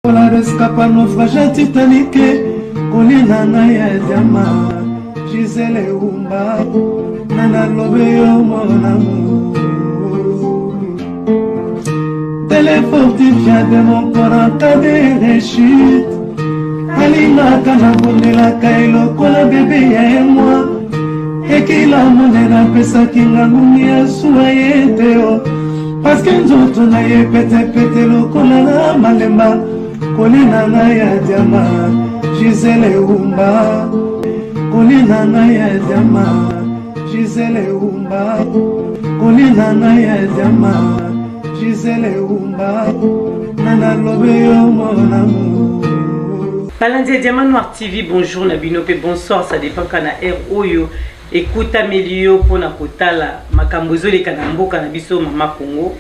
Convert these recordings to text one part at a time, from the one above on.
Voilà l'escapade naufrage Titanic, Colina Naya Diama, Gisele Umba, Nana Lobeo mon amour. Téléphone vient de mon corps en cas de réchute. Alina Kanabone la Kailo, Kola bébé et moi. Et qu'il a monnaie la pesa qui n'a mounia soyé théo. Parce que nous autres n'ayez pété le colana malema. Colina Naya Diama, Gisele Umba, Colina Naya Diama, Gisele Umba, Colina Naya Diama, Gisele Umba, Nana Lobeo mon amour. Balandia Diamant Noir TV, bonjour Nabinope, bonsoir, ça dépend quand na air oyo. Écoute Amelio pour na kotala, makambozo le kanambo kanabiso mama Congo.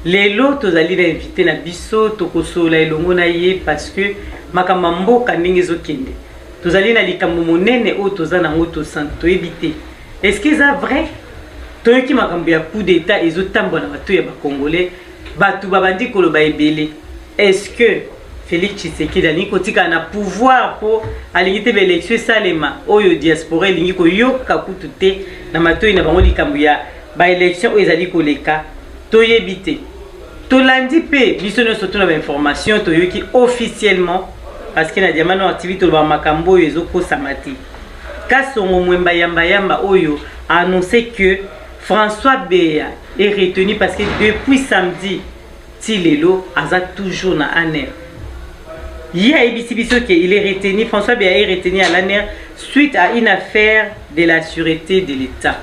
Lelo tozali na invité na biso tokosola elongo na ye parce que makamambo kaningi ezokende. Tozali na likambo monene o toza nango to santo éviter. Est-ce que ça vrai? Toyoki makambo ya coup d'état ezotambo na bato ya ba congolais, batu babandi koloba ebele. Est-ce que Félix Tshisekedi ali kotika na pouvoir pour alingite ba élection salema oyo diaspora lingi ko yoka kutute na matoyi na bango likambo ya ba élection o ezali koleka toyebite. Tolandi pe biso no surtout na information toyoki officiellement parce que na Diamant Noir TV to ba makambo ezoko samati. Kasongo Mwemba Yamba oyo a annoncé que François Beya est retenu parce que depuis samedi Tilelo aza toujours na ANER. Il y a qu'il est retenu, François Beya est retenu à l'ANER suite à une affaire de la sûreté de l'État.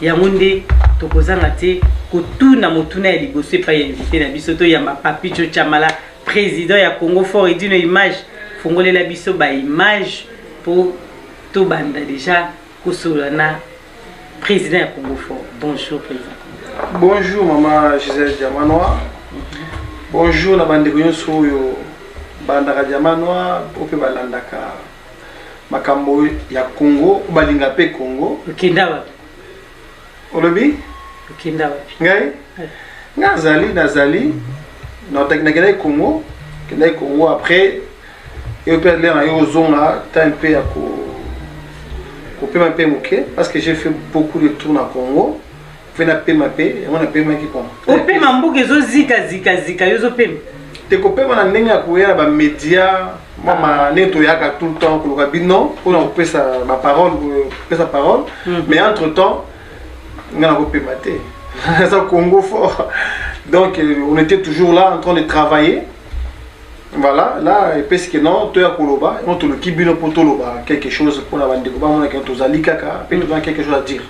Yamunde tokozangate kotuna motuna ya liboso pa invité na biso to yamba Papi Chamala président ya Congo fort et d'une image fongole la biso ba image pour to banda déjà kosolana président ya Congo fort. Bonjour président. Bonjour maman Gisèle Diamant Noir. Bonjour na bande nyonso oyo banda ka Diamant Noir ope balandaka makambo ya Congo balinga pe Congo. Okindawa. Olobi? Okindawa. Ngai? Nazali na teknakela Congo, kenda Congo après et ope là na yo zona ta un peu ya ko pema pe moké parce que j'ai fait beaucoup de tours na Congo. Fait na pema pe, on a pema ki kon. O pema mbuke zo zika yo zo pema. Te ko pema na ndenge ya koya ba média mama neto yaka tout le temps ko bino pour on peut sa ma parole sa parole mais entre-temps ngana ko pema te. Ça Congo fort. Donc on était toujours là en train de travailler. Voilà, là, parce que non, tu as Koloba, on te le kibino pour Toloba, quelque chose pour la bande de Koba, on a quelque chose à dire.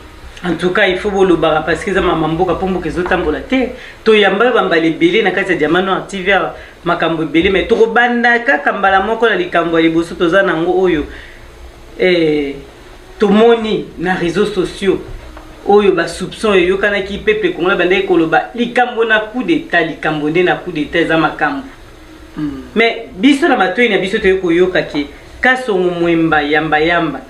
En tout cas, il faut le bar parce que ça m'a mamboka pour que les autres te. To yamba bamba les belé na kati Diamant Noir TV makambo belé mais to banda ka kambala moko na likambo ya boso to za nango oyo. To moni na réseaux sociaux oyo ba soupçon yo kana ki peuple congolais banda koloba likambo na coup d'état likambo na coup d'état za makambo. Mais biso na matoyi na biso to yoka ki Kasongo Mwemba Yamba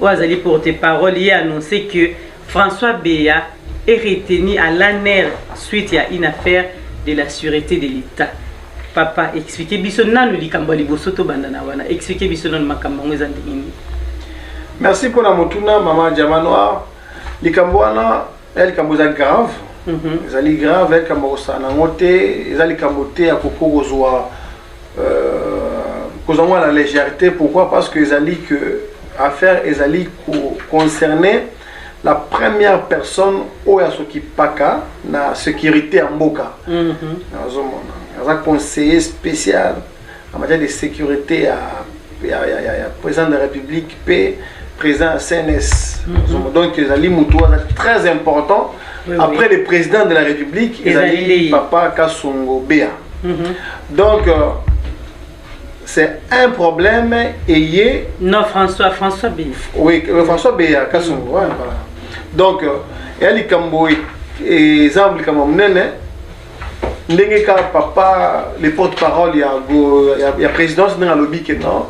Ouazali porte-parole y a annoncé que François Beya est retenu à l'ANER suite à une affaire de la sûreté de l'État. Papa, expliquez biso nanu likambo liboso to bandana wana. Expliquez biso nanu makambo ngezandini. Merci pour la motuna maman Diamant Noir. Likambo wana elle kamboza grave. Ezali grave elle kamboza na ngote, ezali kambote ya kokozwa kozangwa la légèreté. Pourquoi? Parce que ezali que affaire ezali concerner la première personne oya sokipaka na sécurité en Mboka. Un conseiller spécial en matière de sécurité à président de la République P président CNS. Donc ezali mutua très important. Après le président de la République ezali papa Kasongo Beya. Donc c'est un problème et non François Beya. Oui, François Beya Kasongo. Voilà. Donc elle kambo exemple comme nene ndenge ka papa le porte-parole ya présidence dans lobby que non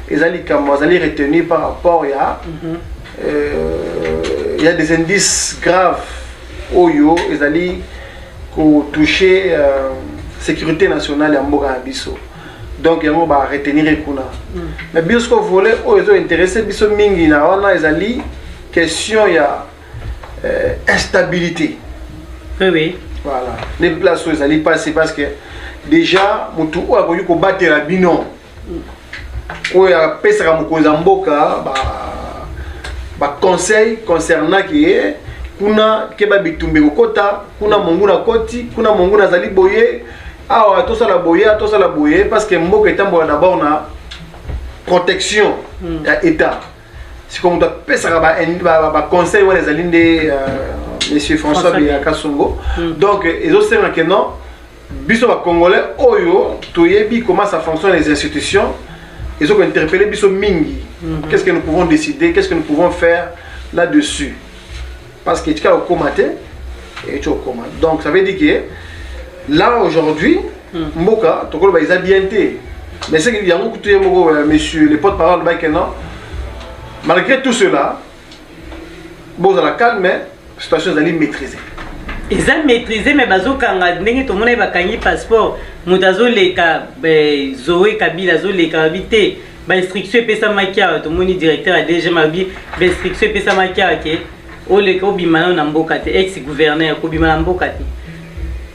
ezali kambo ezali retenu par rapport il y a des indices graves oyo ezali ko toucher sécurité nationale ya mboka biso. donc yango ba retenir kuna mais biso volet o ezo intéressé biso mingi na wana ezali question ya instabilité. Oui. Voilà. Les places où ils allaient passer parce que déjà, mutu ou akoyu ko battre bino. Ou ya pesa ka mukoza mboka ba conseil concernant qui est kuna keba bitumbe kokota, kuna monguna koti, kuna monguna zali boye, awa to sala boye parce que mboka etambola d'abord na protection ya état. C'est comme ta pesa ka ba conseil ou les alinde Monsieur François Kasongo. Donc, ils ont dit que non, biso ba Congolais, oyo, toyebi comment ça fonctionne les institutions. Ils ont interpellé biso mingi. Qu'est-ce que nous pouvons décider, qu'est-ce que nous pouvons faire là-dessus. Parce que tu as au comité et tu as au comité. Donc, ça veut dire que là, aujourd'hui, Mboka, Tokolo, ils ont bien été. Mais c'est qu'il y a beaucoup de monsieur, les porte-parole de non. Malgré tout cela, bon, ça la calme, mais la situation est maîtrisée. Ils ont maîtrisé, mais bazo kanga ndenge to mona bakangi passeport mutazo leka Zoé Kabila zo leka habité ba instruction pesa makia to moni directeur a déjà mabi ba instruction pesa makia ke o leka obimana na mboka te ex gouverneur ko bimana mboka te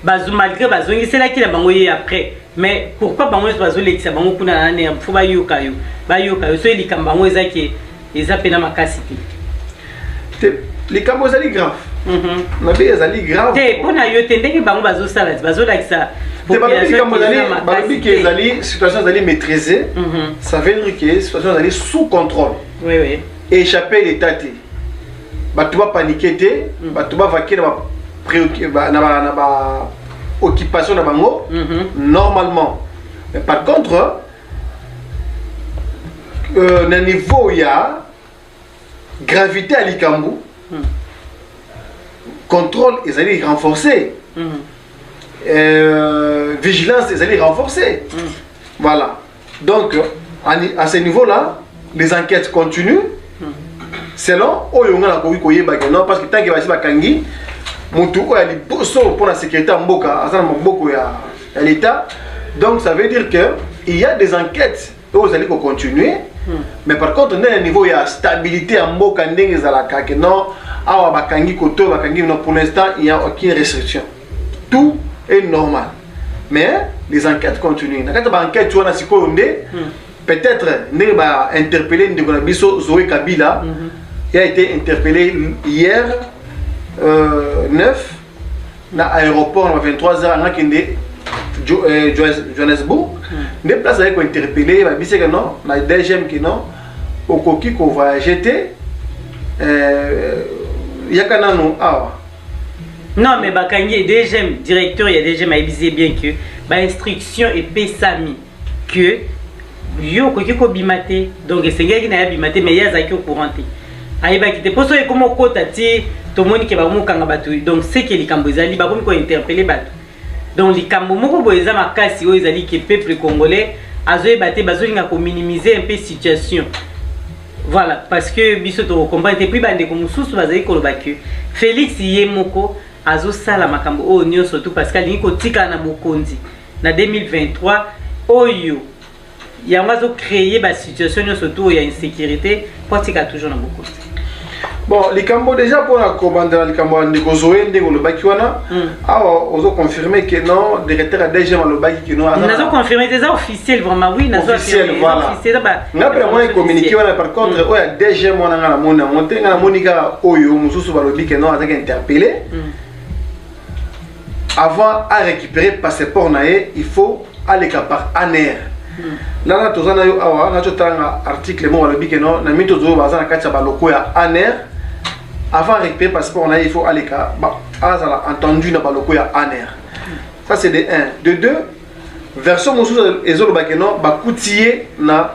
bazo malgré bazo ngisela ki la bango ye après mais pourquoi bango bazo lekisa bango kuna na ne faut ba yoka yo so elikamba bango ezaki ezapena makasi te les cambos sont graves. Les sont graves. Pour na yotendeki bango bazo sala bazo lakisa population qui situation est maîtrisée. Ça veut dire que situation est sous contrôle. Oui oui. Échapper l'état té. Batu ba paniquer té, batu ba vaquer na ba occupation na bango normalement. Mais par contre na niveau ya gravité à l'ikambu contrôle, ils allaient renforcer. Vigilance, ils allaient renforcer. Voilà. Donc, à ce niveau-là, les enquêtes continuent. Selon, parce que tant qu'il y a Kangi, pour la sécurité en Boka, à l'État. Donc, ça veut dire qu'il y a des enquêtes où ils allaient continuer. Mais par contre, à un niveau, il y a stabilité en Boka, non. Pour l'instant, il n'y a aucune restriction. Tout est normal. Mais les enquêtes continuent. Peut-être interpellé Zoé Kabila. Il a été interpellé hier 9 dans l'aéroport à 23h à Johannesburg. Des places avec interpellé, non, la deuxième qui non, au coquille qu'on va jeter. Non, mais Bakangi, deuxième directeur, il y a déjà avisé bien que l'instruction est pesami que yo ko bimate donc c'est gars qui n'a bimate mais il y a zaki au courant aiba qui te pose comme kota ti to moni ke ba mo kanga batu donc c'est que les kambozali ba ko interpeller batu donc les kambo moko boeza makasi o ezali que peuple congolais azoe baté bazolinga ko minimiser un peu situation. Voilà, parce que biso to comprendre et puis bande ko mususu bazali ko lobaki Félix Yemoko azo sala makambo o nyo surtout parce que alingi ko tika na bokonzi na 2023 oyo ya mazo créer ba situation surtout il y a insécurité pour tika toujours na bokonzi. Bon, les Cambo déjà pour la commande les Cambo de Gozoé de Lobaki wana awa ozo confirmer que non directeur a déjà Lobaki que non nazo confirmer déjà officiel vraiment oui nazo officiel voilà officiel ba ngapela moi communiquer wana par contre o ya déjà mona ngana mona monter ngana monika oyo mususu ba lobi que non azaki interpellé avant à récupérer passeport naé il faut aller par ANR. Là na tozana yo awa na totanga article mo ba lobi que non na mito zo bazana kacha ba loko ya ANR. Avant de récupérer le passeport, il faut aller à entendu dans le ANR. Ça c'est de 1. De 2, version Moussou et Zolobakeno, va coûter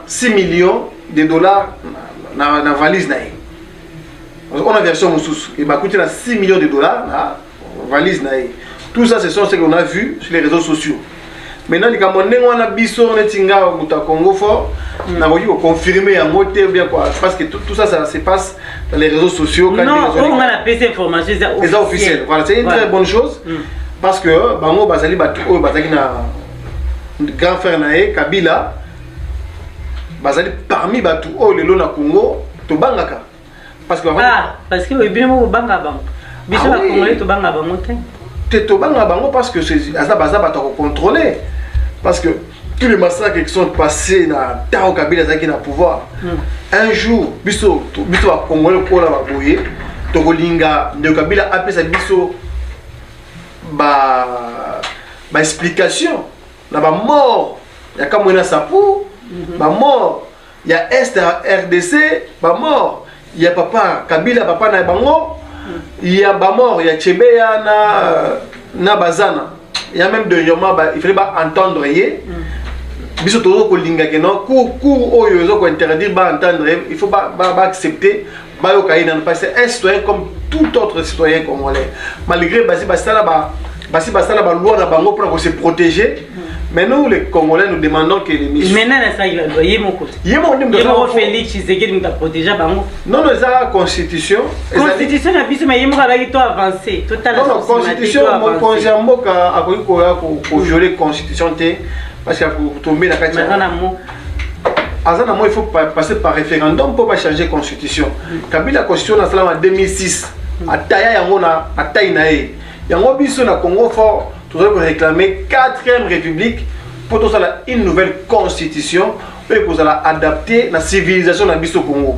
6 millions de dollars dans la valise. On a version Moussou, il va coûter 6 millions de dollars dans la valise. Tout ça, ce sont ce qu'on a vu sur les réseaux sociaux. Maintenant, les Camerounais ont un bisou, on est au Congo fort. On a confirmé à moitié bien quoi. Parce que tout ça, ça se passe dans les réseaux sociaux. Non, on a appelé cette information. C'est officiel. Voilà, c'est une très bonne chose. Parce que, Bango Bazali Batou, Bazali grand frère nae Kabila bazali parmi batu o lelo na Congo to bangaka parce que parce que bien mo banga bango biso na Congolais to banga bango te to banga bango parce que c'est asa baza bata ko contrôler parce que tous les massacres qui sont passés na Tao Kabila zaki na pouvoir un jour biso ba Congolais ko la ba boye to kolinga de Kabila apesa biso ba explication na ba mort ya kamwena sapu ba mort ya est RDC ba mort ya papa Kabila papa na bango ya ba mort ya Chebeya na bazana ya même de Yoma il fallait pas entendre ye biso to ko linga ke non cour oyo zo ko interdire ba entendre il faut pas accepter ba yo kaina parce que un citoyen comme tout autre citoyen congolais malgré basi basala ba loi na bango pour se protéger. Mais nous, les Congolais, nous demandons que les missions... Maintenant, ça y est, il y a mon côté. Il y a mon Félix Tshisekedi qui nous a protégé. Non, non, c'est la constitution. Constitution, mais il y a un avancé. Non, non, constitution, mon conseil a violé la constitution parce qu'il faut tomber dans la carte. Il faut passer par référendum pour changer la constitution. Kabila la constitution en 2006, à Taïa, à Taïnae. Il y a un Congo fort. Nous avons réclamé 4e République pour tout ça une nouvelle constitution et pour adapter la civilisation de la Congo.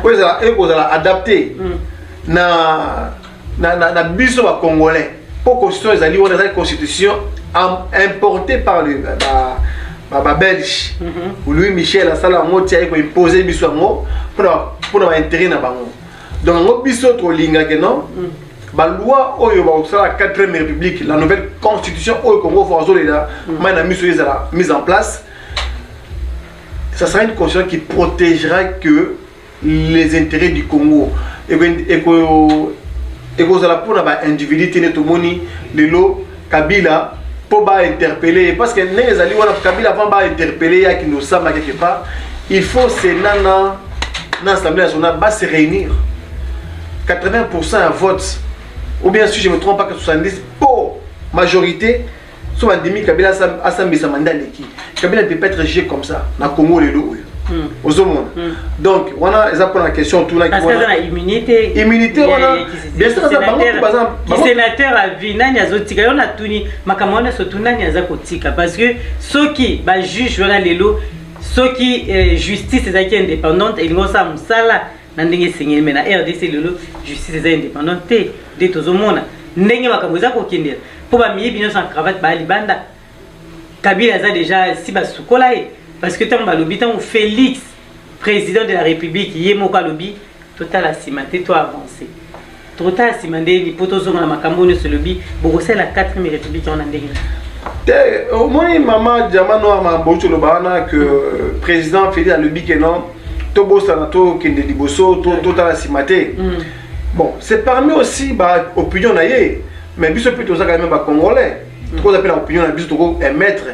Pour adapter la biso congolais. Pour constitution une constitution importée par les Belges. Louis Michel a sala moti a imposé biso pour l'intérêt na bango. Donc biso to linga que non. La loi la 4e République, la nouvelle constitution au Congo, mise en place, ça sera une constitution qui protégera que les intérêts du Congo. Et que vous allez pour l'individu, le lot, Kabila, pour interpeller. Parce que Kabila va interpeller, qui nous semble quelque part, il faut que l'Assemblée nationale va se réunir. 80% à vote. Ou bien si je ne me trompe pas que 70 pour majorité, soit endémique Kabila a sa mandat qui Kabila ne peut pas être jugé comme ça dans le Congo les loups. Donc voilà exactement la question tout là. Parce que la immunité. Immunité voilà. Bien sûr ça par exemple. Sénateur a vu nani azotika on a tuni makamona sotunani azakotika parce que ceux qui ba juge voilà les lots ceux qui justice est indépendante et ngosa musala nandenge sengeli mena RDC lolo justice est indépendante de tozomona ndenge makamboza ko kindela pour ba miyi bino sans cravate ba libanda Kabila za déjà si ba sukola parce que tant ba lobi tant Félix président de la République yemo ka lobi total asimate to avancer total asimande ni potozonga na makambo ne se lobi boko c'est la 4e République on a ndenge au moins maman Diamano ma bocho lo bana que président Félix a lobi que non Tobo Sanato Kende Liboso total asimate. Bon, c'est parmi aussi bah opinion naie, mais biso plutôt ça quand même ba congolais. Trop appelle opinion na biso to émettre.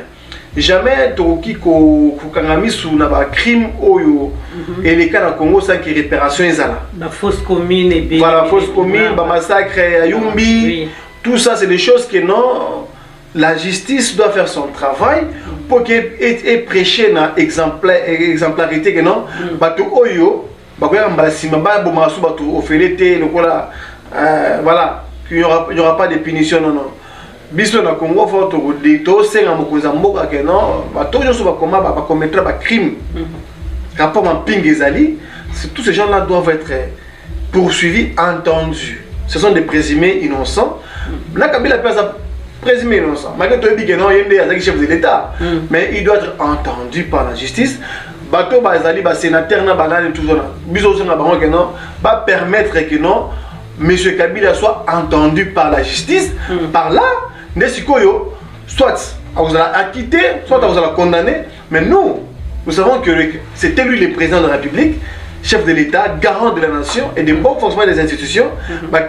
Jamais to ki ko kangami sou na ba crime oyo et les cas na Congo sans que réparation ezala. La fausse commune et voilà fausse commune, ba massacre à Yumbi. Tout ça c'est des choses que non la justice doit faire son travail pour qu'elle prêcher dans exemplarité que non bato oyo bakoya mbalasima ba bomasu bato ofelete lokola voilà qu'il n'y aura pas de punition non biso na Congo faut to senga mokoza mboka que non bato yo so ba koma ba commettre ba crime rapport en pingezali tous ces gens là doivent être poursuivis entendus ce sont des présumés innocents na Kabila pesa présumé innocent. Malgré tout, il dit que non, il y a des chefs de l'État. Mais il doit être entendu par la justice. Bateau, Bazali, sénateur, banane, tout ça. Biso, que non, va permettre que non, M. Kabila soit entendu par la justice. Par là, Nesikoyo, soit vous allez acquitter, soit vous allez condamner. Mais nous savons que c'était lui le président de la République, chef de l'État, garant de la nation et de bon fonctionnement des institutions,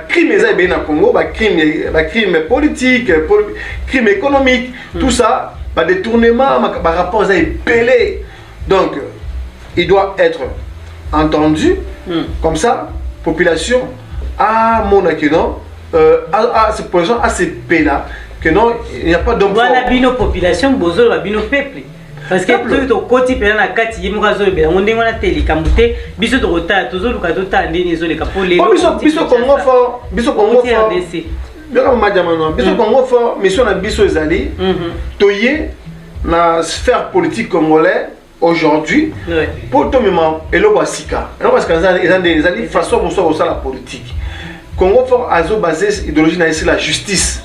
crime bien au Congo, crime politique, crime économique, tout ça, détournement, rapport à pelé. Donc, il doit être entendu, comme ça, population, à mon acquérant, à cette position, à ces pays-là, que non, il n'y a pas d'homme fort. Voilà, bino population, bozo, bino peuple. Parce que tout au côté, il y a un cas qui est morazo, on est en télé, camouté, biso de retard, toujours le cas de temps, les les capolés. Biso Congo fort, biso Congo fort. Biso Congo fort, mission à biso ezali. Toyé na sphère politique congolaise aujourd'hui. Pour tout moment, elo basika. Elo basika ezali façon pour ça la politique. Congo fort azo basé idéologie na la justice.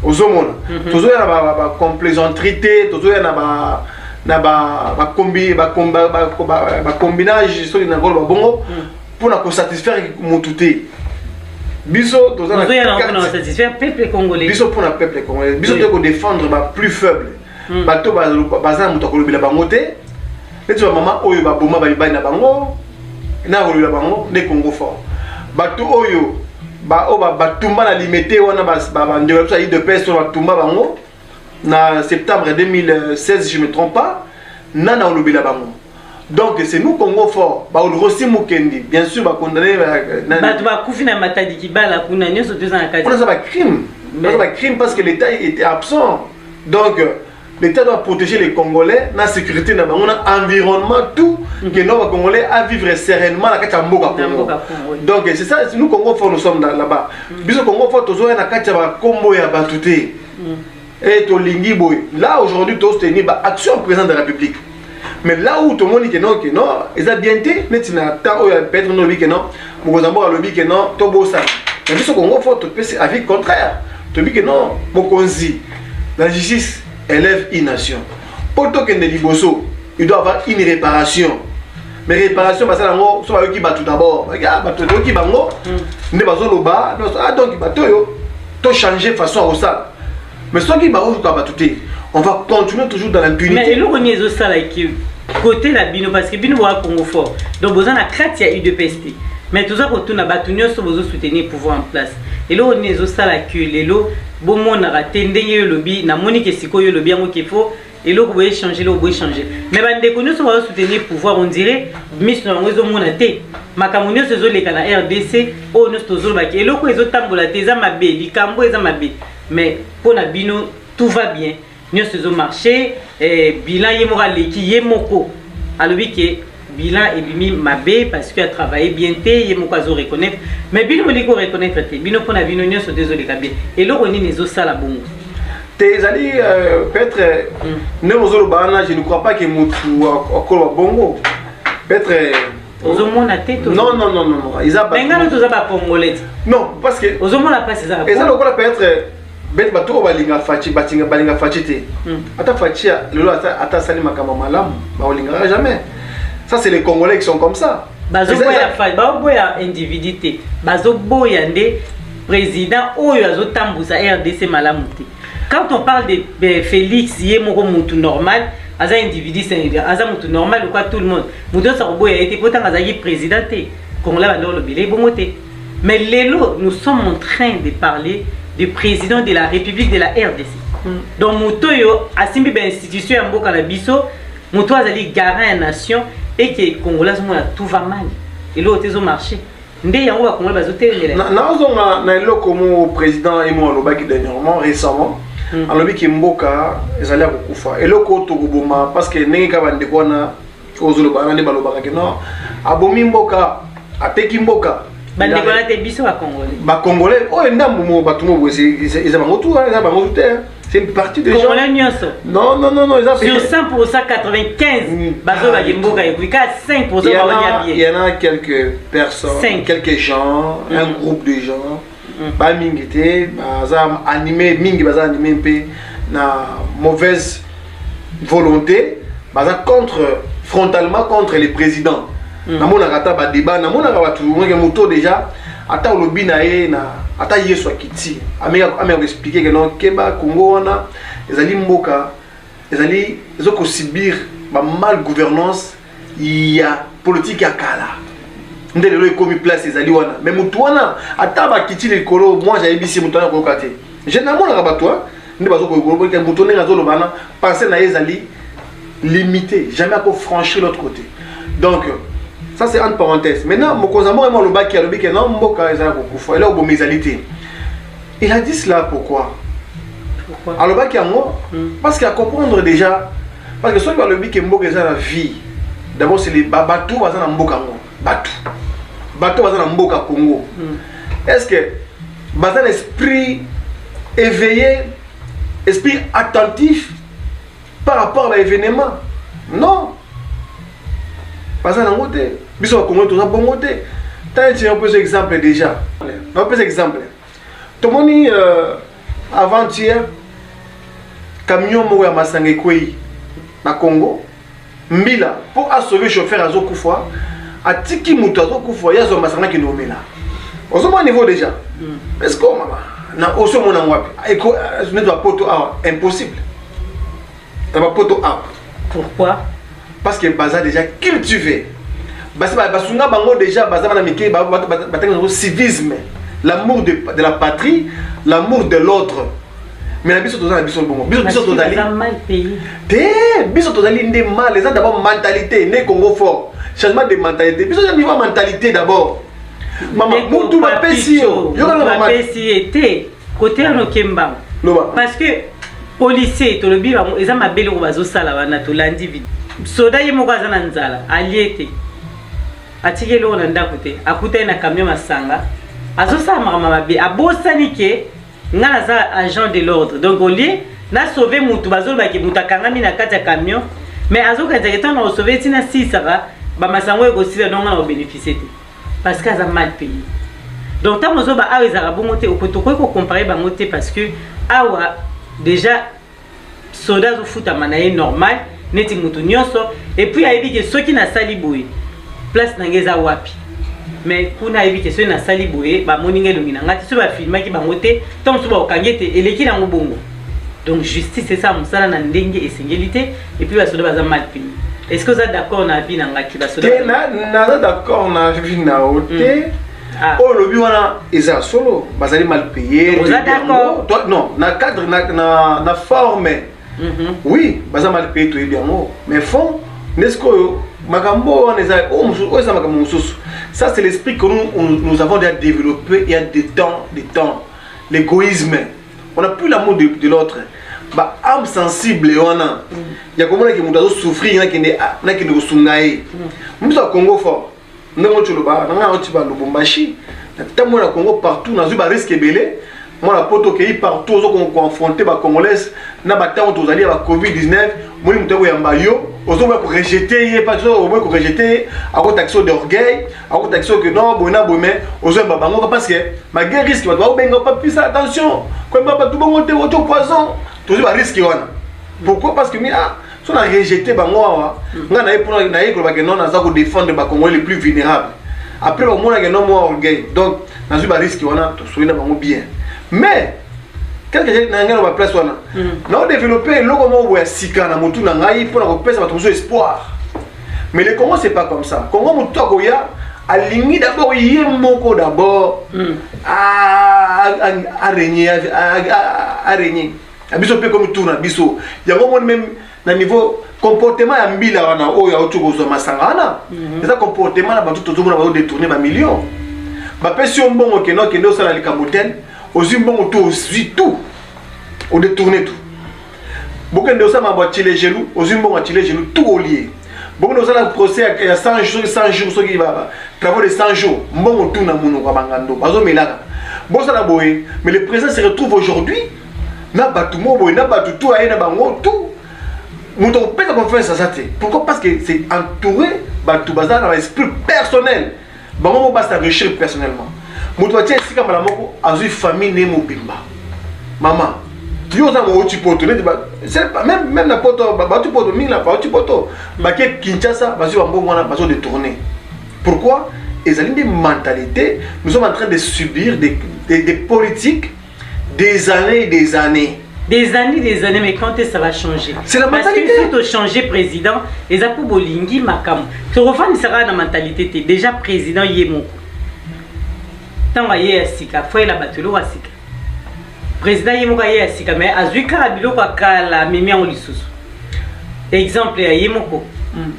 Ozomona toujours ya ba complaisanterie toujours ya ba combinage sur na golo bongo pour na satisfaire motuté biso toujours na satisfaire peuple congolais biso pour na peuple congolais biso to défendre ba plus faible bato bazana muto kolobela bango te neti ba mama oyo ba boma ba na bango na kolobela bango ne Congo fort bato oyo batumba na limité wana ndeko ça de paix sur batumba bango na septembre 2016 si je me trompe pas nana olobela bango donc c'est nous Congo fort ba Rossi Mukendi bien sûr ba condamné bato ba kufi na matadi kibala kuna nyoso deux ans akati ça ba crime parce que l'état était absent donc l'État doit protéger les Congolais, la sécurité, l'environnement, tout, que nos Congolais à vivre sereinement à Kachamboka. Donc c'est ça, nous Congo fort nous sommes là-bas. Biso Congo fort toujours na Kachaba Combo ya Batouté. Et Tolingi Boy. Là aujourd'hui tous tenir action président de la République. Mais là où tout le monde dit que non, ils ont bien été, mais tu n'as pas peut-être non que non, Mozambo a lobby que non, Tobo ça. Mais biso Congo fort tout c'est avis contraire. Tu dis que non, Mokonzi, la justice élève une nation. Pour tout que Liboso, il doit avoir une réparation. Mais réparation, parce que c'est eux qui battent d'abord. Regarde, eux qui bango, ne pas au bas, donc ils changer façon au sale. Mais ceux qui battent on va continuer toujours dans l'impunité. Mais le renier au sale qui côté la bino parce que bino va Congo fort. Donc besoin la crête il y a eu de peste. Mais tout ça pour tout na battu nous sommes soutenir pouvoir en place. Et le renier au sale qui les lots bon mon a tendé le lobby na monique siko le lobby qu'il faut et l'autre vous changer l'autre vous changer mais bande de nous va soutenir pouvoir on dirait miss na ngozo mona te makamunyo sezo le kana RDC o nous tozo ba et l'autre ezo tambola teza mabe likambo eza mabe mais pour na bino tout va bien nous sezo marché bilan yemora leki yemoko alobi ke bilan et bimi mabe parce qu'il a travaillé bien té yemoko azo reconnaître mais bino liko reconnaître té bino pona bino nyonso désolé kabé et l'autre ni nezo sala bongo tes alliés peut-être ne ozolo bana je ne crois pas que mutu akolo bongo peut-être ozomona té to non ils a benga to za ba congolais non parce que ozomona pas ça et ça lokola peut-être bet bato balinga fachi batinga balinga fachi té ata fachi lelo ata sali makama malamu ba olinga jamais. Ça, c'est les Congolais qui sont comme ça. Bazoboya individualité. Bazoboya nde président oyo azotambusa RDC malamuti. Quand on parle de Félix Yemoko mutu normal, aza individu c'est aza mutu normal ou quoi tout le monde. Mutu sa boya été pourtant azaki présidenté. Congolais bandolo le bilé bongoté. Mais lelo nous sommes en train de parler du président de la République de la RDC. Donc mutu yo asimbi ba institution ya mboka na biso, mutu azali garant ya nation. Et que les Congolais tout va mal. Et l'autre est au marché. Ndé yango ba Congolais bazoté ngela. Na ozonga na eloko comme président Emo Lobaki dernièrement récemment. Alobi ki mboka ezali kokufa. Eloko to koboma parce que ndenge ka bande kona ozoloba na balobaka ke non. Abomi mboka, ateki mboka. Bande kona te biso ba Congolais. Ba Congolais o ndambo mo batumo bo c'est bango tout ça bango tout. C'est une partie des gens. Non, sur 100%, 95, il y en a quelques personnes, quelques gens, un groupe de gens, animé na mauvaise volonté, frontalement contre les présidents. Namona rata ba débat, namona ba tout moto déjà. Ata olobi na ye na ata yesu akiti ameka expliquer que non keba Congo wana ezali mboka ezali ezoko subir ba mal gouvernance ya politique ya kala ndele lo ekomi place ezali wana mais mutu wana ata ba kiti le kolo moi j'ai bisi mutu wana ko kate généralement la bato ndi bazoko ko ke mutu nenga zo lobana penser na ezali limité jamais à franchir l'autre côté donc ça c'est entre parenthèses. Maintenant, Mokozamo et Moloba qui a dit que non, Mboka est là pour faire. Il a dit cela pourquoi? Pourquoi? Alors, parce qu'à comprendre déjà, parce que ceux qui ont le but que Mboka est la vie, d'abord c'est les bateaux qui sont dans Mboka. Bateau qui sont dans Mboka Congo. Est-ce que un esprit éveillé, esprit attentif par rapport à l'événement? Non. Pas ça dans le côté. Bisous Congo, tout ça bon côté. T'as un peu d'exemple déjà. Un peu d'exemple. Tout le monde avant-hier, camion moya masangé kwei na Congo, mbila pour sauver chauffeur azo kufa, atiki muto azo kufa ya zo masanga ki nomela. Au moins niveau déjà. Est-ce que maman na oso mona ngwapi? Eko ne doit poto impossible. Ça va poto a. Pourquoi? Parce que baza déjà cultivé. Basunga bango déjà baza na mike ba civisme, l'amour de la patrie, l'amour de l'autre. Mais la biso tozali biso bongo. Biso tozali mal payé. Biso tozali ndé mal, les gens d'abord mentalité, né Congo fort. Changement de mentalité. Biso tozali niveau mentalité d'abord. Maman, mutu ba pesi yo. Yo na maman. Pesi était côté no kemba. Parce que policier to le biba eza mabele ko bazo sala wana to landi vide. Soda yemo kwa zana nzala, aliete. Atike lo na ndako te, akuta na camion masanga. Azo sa mama mabe, abosani ke ngana za agent de l'ordre. Donc au lieu na sauver mutu bazolo ba ke mutakanga mina kati ya camion, mais azo ka directeur na sauver tina sisaka, ba masango eko sisa donc na bénéficier te. Parce qu'elles ont mal payé. Donc tant mozo ba awa ezaka bongo te, okotoko ko comparer bango te parce que awa déjà soda zo futa manaye normal. Neti mutu nyonso et puis ayebi ke soki na sali boye place nangeza wapi mais kuna ayebi ke soki na sali boye ba moninga longi na ngati so ba filmaki bango te tant so ba okangete eleki na ngobongo. Donc justice c'est ça musala na ndenge esengélité et puis ba soda baza mal payé. Est-ce que vous êtes d'accord na vie na ngaki ba soda? Na d'accord na vie na ote. Oh lobi wana eza solo bazali mal payé. Vous êtes d'accord? Non, na cadre na forme. Oui, baza mal payé tout bien mais fond n'est-ce que makambo on ça c'est l'esprit que nous avons déjà développé il y a des temps l'égoïsme, on n'a plus l'amour de l'autre. Bah âme sensible on a il y a comment que nous souffrir na qui nous sungaye nous au Congo fort nous on tsholoba na on tshaba Lubumbashi na tamo na Congo partout na zuba risque belé. Moi la poto qui partout aux confrontés ba congolais na battant aux alliés ba Covid-19 moi nous devons yambayo aux hommes pour rejeter pas au moins pour rejeter à cause d'action d'orgueil à cause d'action que non bona mais aux hommes bango parce que malgré risque va benga pas plus attention comme pas tout bon monter auto poison toujours ba risque wana. Pourquoi? Parce que si on a rejeté bango nga na pour na yeko ba que non na za ko défendre ba congolais les plus vulnérables après au moins que non moi orgueil donc na ba risque wana to soina bango bien. Mais qu'est-ce que j'ai dans la place wana na développer le comment ou sika na mutu na ngai pour na pesa bato espoir. Mais le Congo c'est pas comme ça. Congo mutu akoya alingi d'abord yemoko d'abord à régner abiso pe comme tourna biso ya ngo même na niveau comportement ya mbila wana oyo autuko masanga na ça comportement na bato tozomona ba détourner ba millions ba pesi mbongo keno kendo sala likamotel aussi bon tout au détourner tout beaucoup de ça m'a battu les genoux aussi bon battu les genoux tout au lié beaucoup de ça le procès il y a 100 jours ce qui va travaux de 100 jours bon tout na muno kwa bangando bazo melaka bon ça la boye mais le président se retrouve aujourd'hui na batu mo boye na batu tout aina bango tout nous on peut confiance à ça. Pourquoi? Parce que c'est entouré batu bazar dans l'esprit personnel bango mo basta enrichir personnellement. Mutu tia sika mala moko azui famille ne mobimba maman yo za mo poto c'est même na poto ba tu poto mingi la ba tu poto ba ke Kinshasa ba zo mbongo na ba zo détourner. Pourquoi? Et ça des mentalités, nous sommes en train de subir des politiques des années et des années. Des années, mais quand est-ce que ça va changer? C'est la mentalité. Parce que si tu changer président, et ça pour bolingi makam. Tu refais sera la mentalité déjà président yemoko. Tant voyez sika, faut la batelo wa sika. Président yemoko ya sika mais azuika rabilo kwa kala mimi en lisusu. Exemple ya yemoko.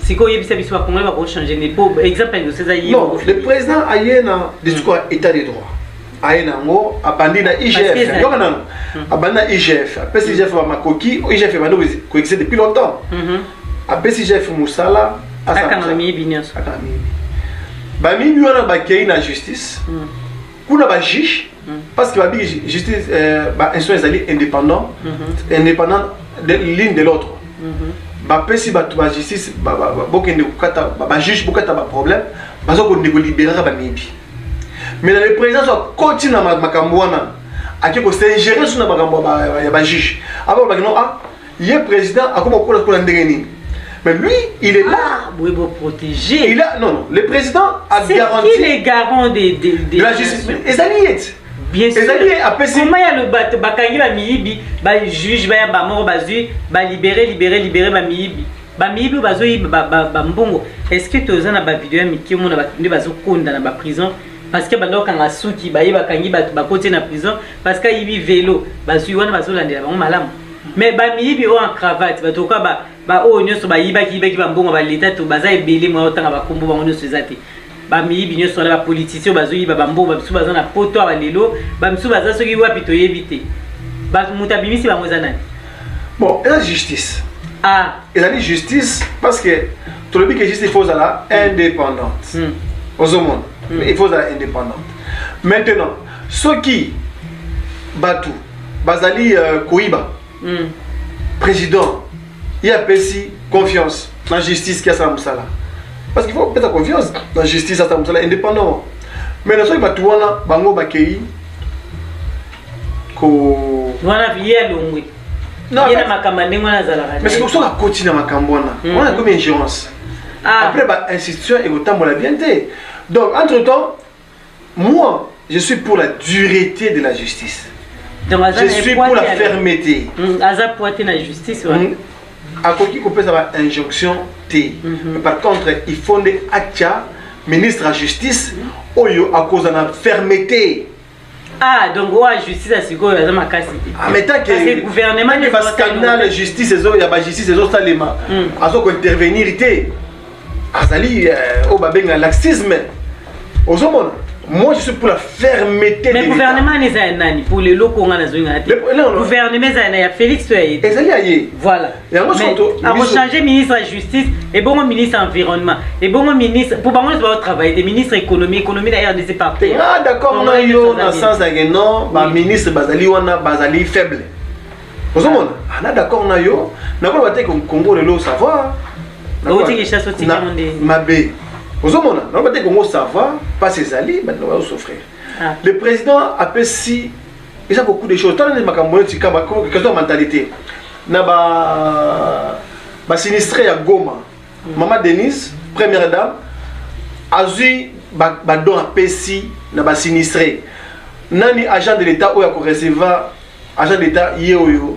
Siko yebisa biso ba congolais ba changer ne po exemple de ces yemoko. Non, le président a un discours état de droit. ayenango abandi na IGF yokana abandi na IGF apesi IGF ba makoki IGF ba no ko existe depuis longtemps apesi IGF musala akana miyibi nyonso ba miyibi wana ba kei na justice kuna ba juge parce que ba justice ba instruction ezali indépendant de l'une de l'autre ba pesi ba justice ba bokende kokata ba juge bokata ba problème bazo ko libérer ba miyibi. Mais le président soit continue à Makambouana, à qui c'est géré sur la juge. Avant, il est président, à comment on l'a dit. Mais lui, il est là. Oui, pour protéger. Il a, non, le président a garanti. C'est qui les garants de la justice? Et ça y est. Bien sûr. Comment il y a le bateau, Bakangi va miyibi, ba juge va ba mort bazu, ba libérer ba miyibi. Ba miyibi bazo ba mbongo. Est-ce que tu as na vidéo miki mon ba bazo konda na ba prison? Parce que bando kanga suki bayi bakangi ba côté na prison parce que yibi vélo bazui wana bazolandela bango malamu mais ba miyibi o en cravate batoka ba o nyoso ba yiba ki ba mbongo ba leta to baza ebele mo otanga ba kombo bango nyoso ezate ba miyibi nyoso la ba politicien bazui ba mbongo ba bisu baza na poto ba lelo ba bisu baza soki wapi to yebite ba mutabimisi bango zanani bon la justice la justice parce que tout le que justice faut la indépendante aux hommes. Il faut être indépendant. Maintenant, ceux qui battent Bazali Kouiba, président, il y a confiance dans la justice qui a sa moussala. Parce qu'il faut peut-être confiance dans la justice à sa moussala indépendamment. Maintenant, ceux qui battent Bango Bakei, voilà, il y a l'ongwe. Non, mais c'est pour ça qu'on continue à Makambouana. On a comme ingérence. Après, l'institution est autant pour la bienté. Donc, entre-temps, moi, je suis pour la dureté de la justice. Donc, je suis pour la fermeté. La justice, à quoi qui peut avoir injonction T. Par contre, il faut des actes, ministre de la justice, à cause de la fermeté. Donc, la justice, c'est quoi la casse? Mais tant que le gouvernement il y a scandale de justice, il y a la justice, il y a intervenir. Azali, au babenga laxisme. Moi, je suis pour la fermeté. Mais le gouvernement n'est pas nani pour les locaux. Le gouvernement est Félix Touaïd. Voilà. Mais à changer ministre de la justice et bon ministre de l'environnement et bon ministre pour bon travail des ministres économie d'ailleurs de ces partis. Ah d'accord, on a eu dans sens non, ba ministre Bazali wana Bazali faible. Vous savez, on a d'accord on a eu. N'a pas battu comme Congo le savoir. Mabé. Ça va, pas ses alliés, mais on va souffrir. Le président a fait si, il y a beaucoup de choses. Tant que question de mentalité. Ba sinistré à Goma. Maman Denise, première dame, a eu don a pesi na ba sinistré. Nani agent de l'État ou a recevoir agent de l'État il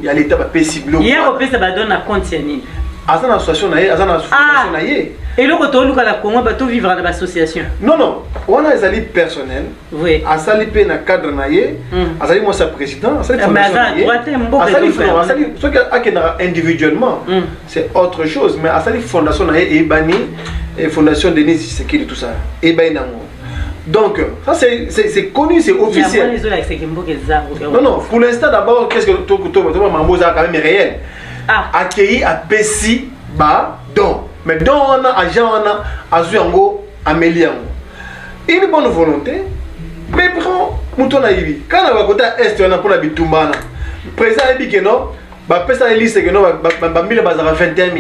y a l'État ba pesi bloc. Hier au pesa ba don a compte yani. Azan association na ye, azan association na ye. Et le retour au Congo va tout vivre dans l'association. Non, on a des alliés personnels. Oui. Azali pe na cadre na ye, azali moi sa président, azali fondation na ye. Azali ce qui a individuellement, c'est autre chose, mais azali fondation na ye et bani et fondation Denis Tshisekedi tout ça. Et bani nango. Donc, ça c'est connu, c'est officiel. Non, pour l'instant d'abord, qu'est-ce que tout Mamboza quand même réel. Accueilli à Pessi, bah, donc. Mais donc on a agent, on a Azuango, Améliango. Une bonne volonté, mais prends Mouton Naïbi. Quand on va côté Est, on a pour la Bitumbana. Président a dit que non, bah, personne n'a dit que non, bah, 1000 bazar 21 000.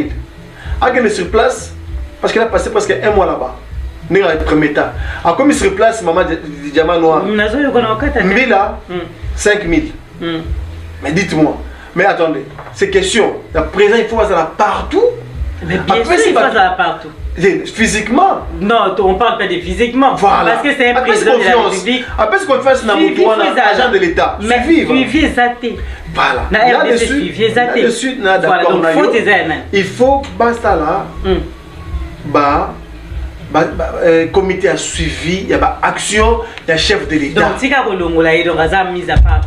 A sur place, parce qu'il a passé presque un mois là-bas. N'est pas le premier temps. A comme il se replace, maman Diamant Noir. 1000 là, 5000. Mais dites-moi. Mais attendez, c'est question. La présence, il faut voir ça partout. Mais bien sûr, il faut ça partout. Physiquement? Non, on parle pas de physiquement. Voilà. Parce que c'est un président de la République. Après ce qu'on fait, c'est un agent de l'État. Suivi zaté. Voilà. Là-dessus, d'accord. Il faut, basta là, comité a suivi, il y a action, il y a chef de l'État. Donc, si vous avez mis à part,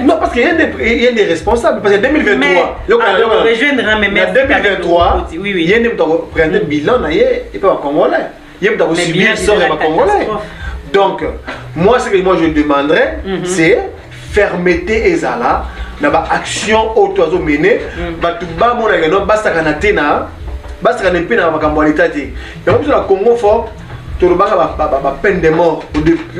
non, parce qu'il y a des responsables. Parce que 2023, il y a 2023, il y a un bilan, et pas Congolais. Il y a un subir sort et pas Congolais. Donc, Moi, ce que moi je demanderais, c'est fermeté ezala, na ba action auto mené, ba tuba mon agano, basta kana tena, basta kana pena makambo l'état te. Ya comme la Congo fort, to ba peine de mort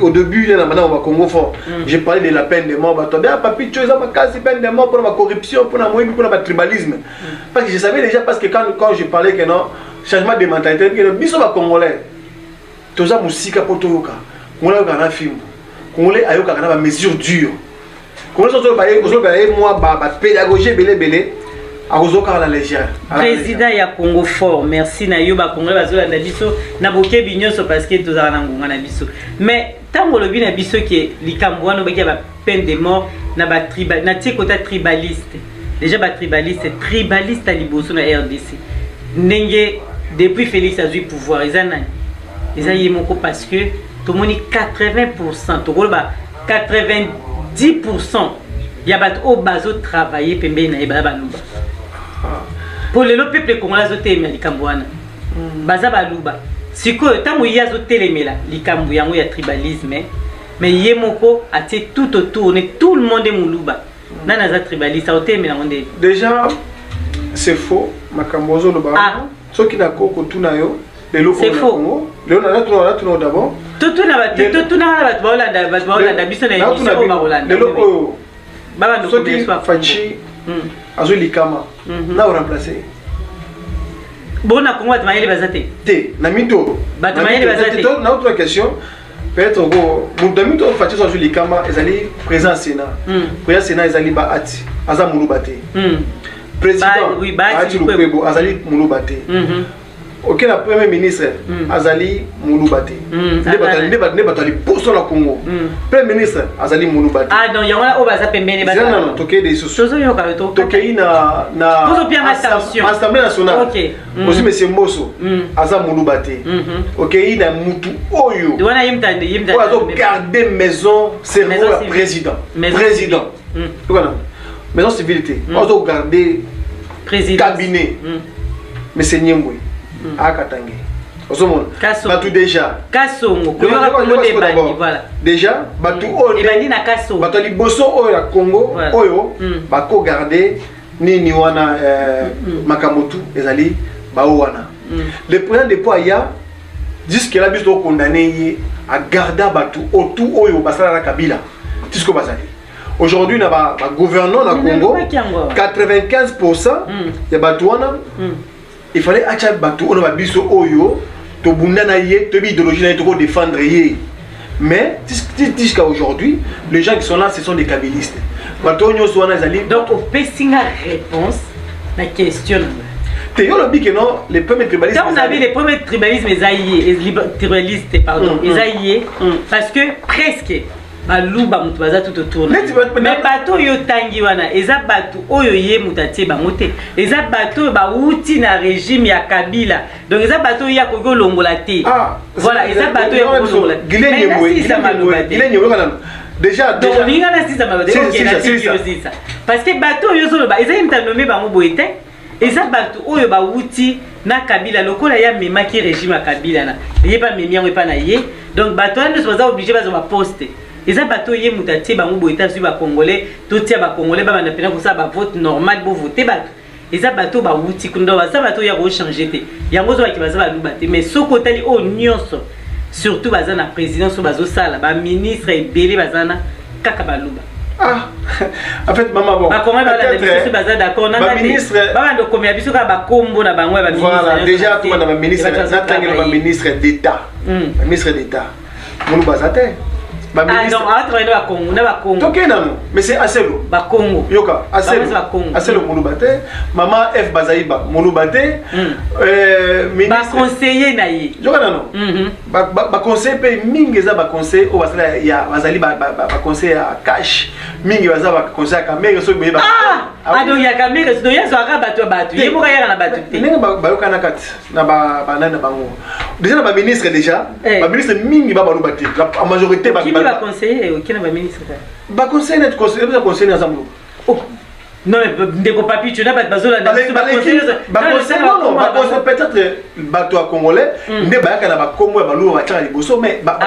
au début là maintenant au Congo fort. J'ai parlé de la peine de mort, ba to bien papi chose ma quasi peine de mort pour la corruption, pour la moïbi, pour le tribalisme. Parce que je savais déjà parce que quand je parlais que non changement de mentalité que biso ba congolais. Toza musika pour toyoka. Congolais kana film. Congolais ayoka kana ba mesures dures. Congolais so ba moi ba pédagogie belé akozoka la légère. Président ya Congo fort, merci na yo ba Congolais bazola na biso na boke binyoso parce que tozala na ngonga na biso. Mais tango lobi na biso ke likambo wana ba peine de mort na ba tribal na tikota tribaliste. Déjà ba tribaliste à liboso na RDC. Ndenge depuis Félix a eu pouvoir ezana. Eza yemoko parce que tout le monde 80% to ba 90% ya bat o bazo travailler pembe na eba baluba. Pour le peuple congolais zotemela likambo wana. Baza baluba. Siko tango ya zotelemela likambo yango ya tribalisme mais yemoko atie tout autour tout le monde est muluba. Nana za tribaliste otemela ngonde. Déjà c'est faux makambo zo loba. Ah. Ce qui n'a qu'au tuna yo. C'est faux. Léon tout d'abord. Tout Likama. Na remplacer. Bon na Congo batmayele bazate. Te, na mito. Batmayele bazate. Na autre question. Peut-être go mudamito Fachi so Likama ezali présent Sénat. Présent Sénat ezali ba ati. Aza mulubate. Président. Oui, ba ati Lukwebo azali mulubate. Ok, la Premier ministre Azali Mouloubate. Ne batali pour sur la Congo. Premier ministre Azali Mouloubate. Ah non, il y a un obaza pembene bata. Non non, toqué des sous. Toqué na Assemblée nationale. OK. Aussi monsieur Mbosso Azali Mouloubate. OK, il a mutu oyo. Doana yimtande. Oyo garder maison cerveau président. Président. Voilà. Maison civilité. Oyo garder président cabinet. Mais c'est Nyembwe. Akatange. Osomon. Batu déjà. Kasongo. Voilà. Déjà, batu et bandi na Kasongo. Batu liboso oyo ya Congo oyo bako garder nini wana Makamotu ezali ba wana. Le président de Poya jusque là biso condamné à garder batu otu oyo basala na Kabila. Jusqu'au bazali. Aujourd'hui na ba gouverneur na Congo 95% ya batu wana il fallait acha batu ono babiso oyo to bundana ye to bi idéologie na to défendre ye mais jusqu'à aujourd'hui les gens qui sont là ce sont des kabylistes batu onyo so wana zali donc au pessinga réponse la question te yo lobi que non les premiers tribalistes quand on avait les premiers tribalistes tribalistes pardon ils parce que presque baluba mutu baza tout autour mais bato yo tangi wana eza bato oyo ye mutatie bangote eza bato ba uti na régime ya Kabila donc eza bato ya kogo longola te voilà eza bato ya kogo longola déjà donc linga na sisa mabade OK parce que bato yo solo ba eza imta nommé bango boete eza bato oyo ba uti na Kabila lokola ya mema ki régime ya Kabila na ye pas memiango pa na ye donc bato ande so baza obligé bazo ba poster. Et ça, bateau yé moutaté, bah mou boita sur bah congolais, tout tient bah congolais, bah n'a pas pour ça bah vote normal pour voter bateau. Et ça bateau bah outi kundo bah ça bateau y a rechangé té. Y a besoin qui va ça bah nous battre. Mais ce côté li oh nyonso, surtout bah na président sur bah sala, bah ministre et belé bah na kaka bah luba. Ah, en fait maman bon. Bah comment bah la ministre bah d'accord na ministre. Bah ndo combien biso ka bah combo na bah ngwe bah ministre. Voilà déjà tout na bah ministre na tangela bah ministre d'État. Ministre d'État. Mon bazate. Ah non, à Congo, na ba Congo. Ok non, mais c'est Aselo. Ba Congo. Yoka, Aselo. Aselo Moulubate, maman F Bazaïba Moulubate, ministre. Ba conseiller na yi. Yoka non. Ba conseiller pe mingeza ba conseiller o basala ya bazali ba conseiller à cash. Mingi baza ba conseiller ka mega so be ba. Ah donc ya ka mega so ya so aka batu batu. Ye mo ka ya na batu te. Nenga ba yoka na kat na ba nana bango. Déjà ba ministre déjà, ba ministre mingi ba balubate. La majorité ba va conseiller qui n'a pas ministre ba conseiller net conseiller ba conseiller ensemble oh Non, mais ndeko papi, tu n'as pas besoin de peut-être bateau à congolais, ne ba kana ba Congo ba lou ba tcha liboso mais ba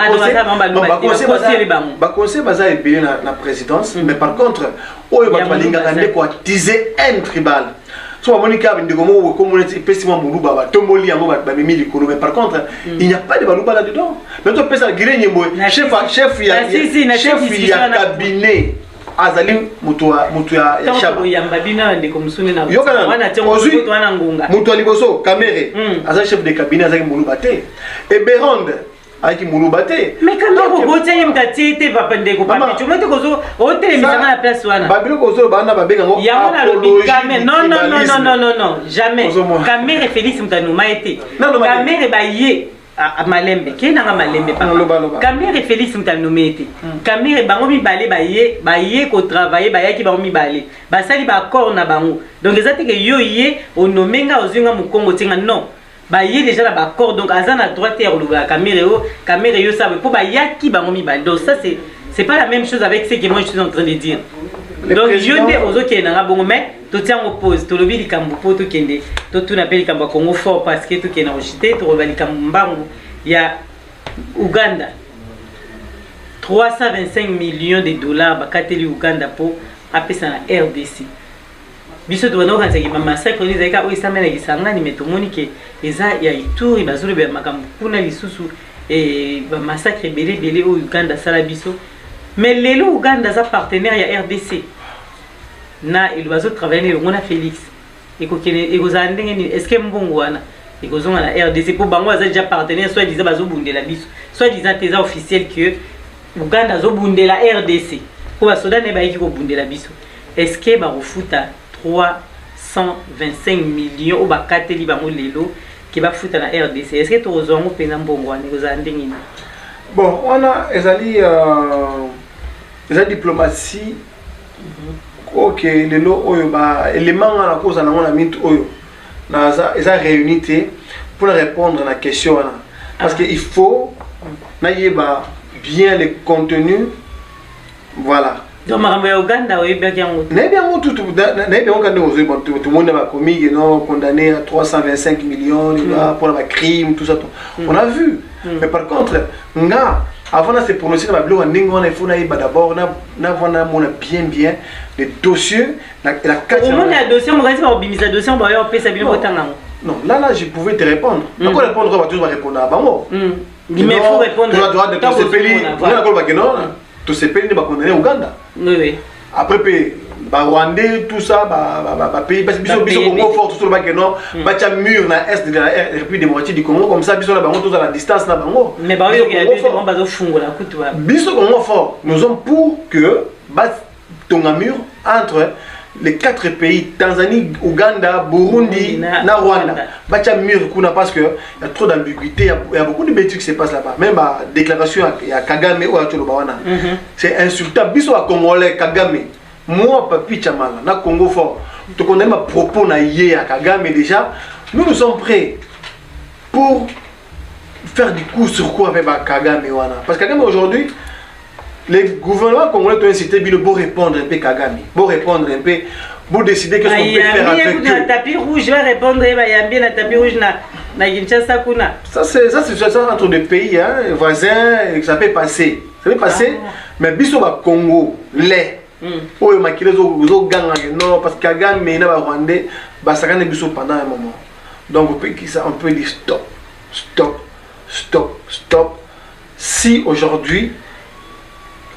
conseil baza e bien na présidence, mais par contre oyo ba balinga ndeko attiser un tribal. So Monica ndeko mo communauté pestilement muluba ba tomboli yango ba mimi likolo, mais par contre il n'y a pas de baluba là dedans. Mais toi pesa gré nyembo chef ya cabinet azali mutu ya shaba yambabina ndeko musuni na wana ngunga mutu aliboso kamere azali chef de cabinet azali muluba te et Beronde avec muluba te mais quand on bote yem tatite papa ndeko papi tu mete kozo hôtel misana la place wana babilo kozo bana babenga ngo apologie non jamais kamere Félix Mutanuma été kamere baye Malembe qui n'a pas Malembe pas Kamere Félix Mutanumete Kamere bango mi balé baye ko travailler baye ki bango mi balé basali ba accord na bango donc ezate que yo yé o nomenga ozinga mu Congo tinga non baye déjà la ba accord donc azana droit terre le Kamere yo ça pour baye ki bango mi balé donc ça c'est pas la même chose avec ce que moi je suis en train de dire. Donc je dis aux autres qui n'ont pas mais tout tient oppose tout le bili kambu po tout kende tout n'appelle kambu Congo fort parce que tout qui est enregistré tout rebali kambu il y a Ouganda 325 millions de dollars bakateli Ouganda pour appeler ça la RDC biso to wana kanza ki massacre ni zaika o isamena ki sangani metomoni ke eza ya ituri bazulu be makambu kuna lisusu et ba massacre belé au Ouganda sala biso. Mais les Ouganda sont partenaires à RDC. Na il va travailler on a Félix. Et est-ce que mbongwana et que on a RDC pour bango déjà partenaire soit disant bazo bunde la biso soit disant tes officiels que Ouganda zo bunde la RDC. Pour ba soda ne ba yiki ko bunde la biso. Est-ce que ba refuta 325 millions au ba kateli bango lelo qui va foutre la RDC. Est-ce que tu as besoin de mbongwana et bon, on a les diplomatie. Ok, les lots éléments à la cause en a mis oyo. Ils ont réuni pour répondre à la question parce qu'il faut bien les contenus. Voilà. Donc, Ouganda, oui, bien tout le monde a commis condamné à 325 millions pour le crime, tout ça. On a vu. Mais par contre, avant de se prononcer dans la bloc, il faut d'abord bien les dossiers. Comment les dossiers, on va dire que dossier, on va non, là, je pouvais te répondre. Quand répondre, on va toujours répondre à Bango. Mais il faut répondre. Tu dois de tous ces pays. Tous ces pays, ils condamner Ouganda. Oui. Après, Rwandais, tout ça, pays, parce que ils sont Congo fort, tout ça, non, bâtir mur dans l'est de la République démocratique du Congo, comme ça, ils sont là, tous à la distance, là, Bango. Mais bah, il y a des gens qui sont là, écoute, ils sont Congo fort. Nous sommes pour que ton mur entre les 4 pays, Tanzanie, Ouganda, Burundi, Rwanda, bâtir mur, parce qu'il y a trop d'ambiguïté, il y a beaucoup de bêtises qui se passent là-bas. Même la déclaration à Kagame ou à Tcholobawana, c'est insultable. Biso à Congolais, Kagame. Moi, Papi Chamala, na Congo fort, tu connais ma propos na yé à Kagame déjà. Nous sommes prêts pour faire du coup sur quoi avec Kagame wana. Parce que Kagame aujourd'hui, les gouvernements congolais doivent inciter pour répondre un peu Kagame, pour répondre un peu, pour décider qu'est-ce qu'on peut faire avec eux. Le tapis rouge va répondre, il y a bien le tapis rouge na Kinshasa kuna. Ça c'est entre deux pays voisins, ça peut passer. Ça peut passer, mais biso ba Congo les oh makile zo ganga non parce que Kagame na ba Rwandais ba sakane biso pendant un moment. Donc on peut dire stop. Si aujourd'hui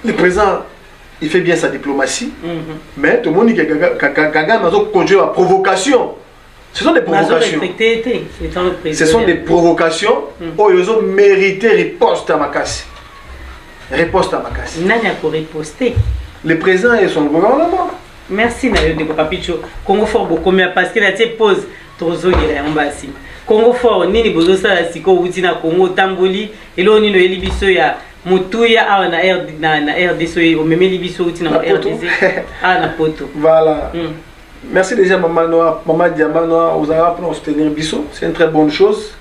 le président il fait bien sa diplomatie, mais tout le monde dit que Kagame a conduit à provocation. Ce sont des provocations. Ce sont des provocations où ils ont mérité riposte à Makassi. Riposte à Makassi. Nani a riposté. Le président et son gouvernement. Merci Nayo de Papicho. Congo fort beaucoup mieux parce que la pose Tozo Yere Ambassi. Congo fort nini bozo sa siko utina Congo tamboli et là nino elibiso ya mutuya a na RDC au même libiso utina RDC na poto. Voilà. Merci déjà maman Diamano aux Arabes pour soutenir Bisso, c'est une très bonne chose.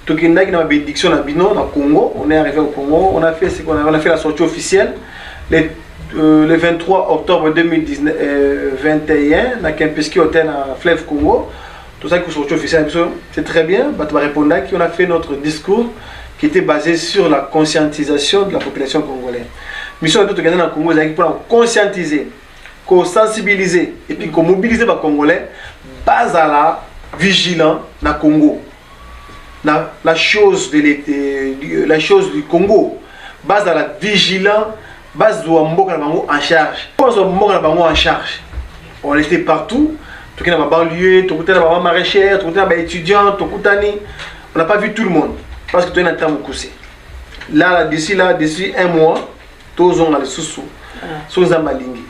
Tout qui n'a pas bénédiction à Bino, au Congo, on est arrivé au Congo, on a fait ce qu'on a fait la sortie officielle. le 23 octobre 2021 na Kempinski Hotel à Fleuve Congo. Tout ça qui est officiel, c'est très bien. On a fait notre discours qui était basé sur la conscientisation de la population congolaise. Mission de Gagner dans le Congo, c'est pour conscientiser, sensibiliser et puis mobiliser les Congolais, base à la vigilance dans le Congo. La chose du Congo, base à la vigilance, base de Mboka en charge. En charge. On était partout, tout le monde dans la banlieue, tout le monde dans la maraîchère, tout le monde dans les étudiants, tout le monde. On n'a pas vu tout le monde parce que tout le monde a été là, d'ici un mois, tous ont les sous-sous, tous ont malingi.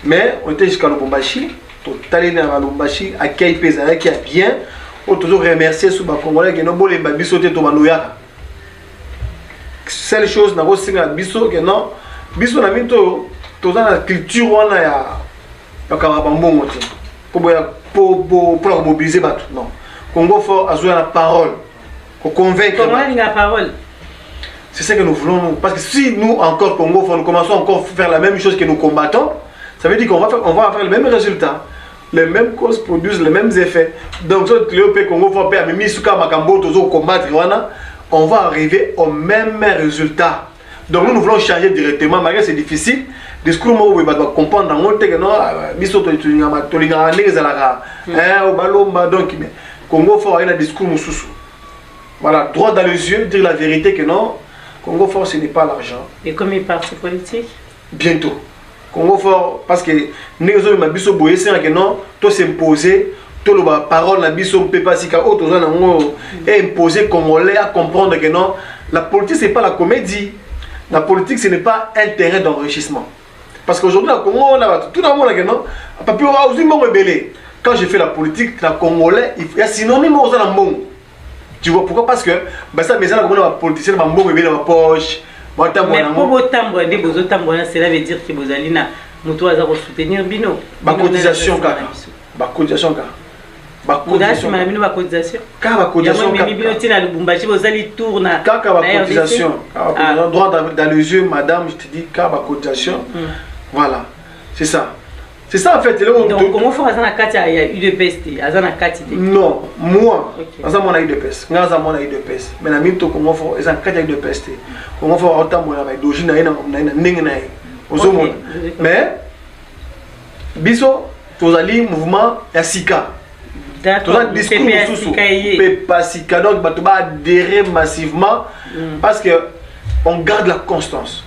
Mais on était jusqu'à Lubumbashi, tout allé dans Lubumbashi, à Kaipeza, qui est bien. On toujours remercier les Congolais qui n'ont pas les biso te tomanoya. Seule chose n'a pas signé biso que non, biso na minto, tout dans la culture on a ya karabambo pour mobiliser bateau. Non, Congo faut avoir la parole, pour convaincre. Comment la parole? C'est ce que nous voulons, parce que si nous encore Congo, nous commençons encore à faire la même chose que nous combattons, ça veut dire qu'on va faire le même résultat. Les mêmes causes produisent les mêmes effets. Donc, on va arriver au même résultat. Donc, nous voulons changer directement, malgré c'est difficile. Discours, on va comprendre dans le que non, donc, Congo, il faut avoir un discours. Voilà, droit dans les yeux, dire la vérité que non, Congo Fort, ce n'est pas l'argent. Et comme il parti politique? Bientôt. Congo Fort, parce que nous avons biso boye c'est que non, tout s'imposer, tout le parole la biso peut pas si ka auto et imposer Congolais à comprendre que non, la politique c'est pas la comédie. La politique ce n'est pas un terrain d'enrichissement. Parce qu'aujourd'hui la Congo on a tout le monde que non, papier aussi mon rebelle. Quand je fais la politique, la Congolais, il y a synonyme aux dans bon. Tu vois pourquoi? Parce que bah ça mais ça la politicien va bon rebelle dans ma poche. Mais pour vos tambours, cela veut dire que vous allez na moto à soutenir bino. Ba cotisation kaka. Ba cotisation kaka. Ba cotisation. Ba cotisation. Kaka ba cotisation kaka. Bino tina Lubumbashi vous allez tourner. Kaka ba cotisation. Droit dans les yeux madame, je te dis kaka ba cotisation. Voilà. C'est ça. C'est ça en fait. Donc comment faut Azana Kati il y a UDPS, Azana Kati. Non, moi, Azana mon UDPS, Ngaza mon UDPS. Mais la minto comment faut Azana Kati UDPS. Comment faut autant mon avec d'origine na ninga ozomona. Mais biso tozali mouvement ya sika. D'accord. Discours sous pas sika donc bato ba adhérer massivement parce que on garde la constance.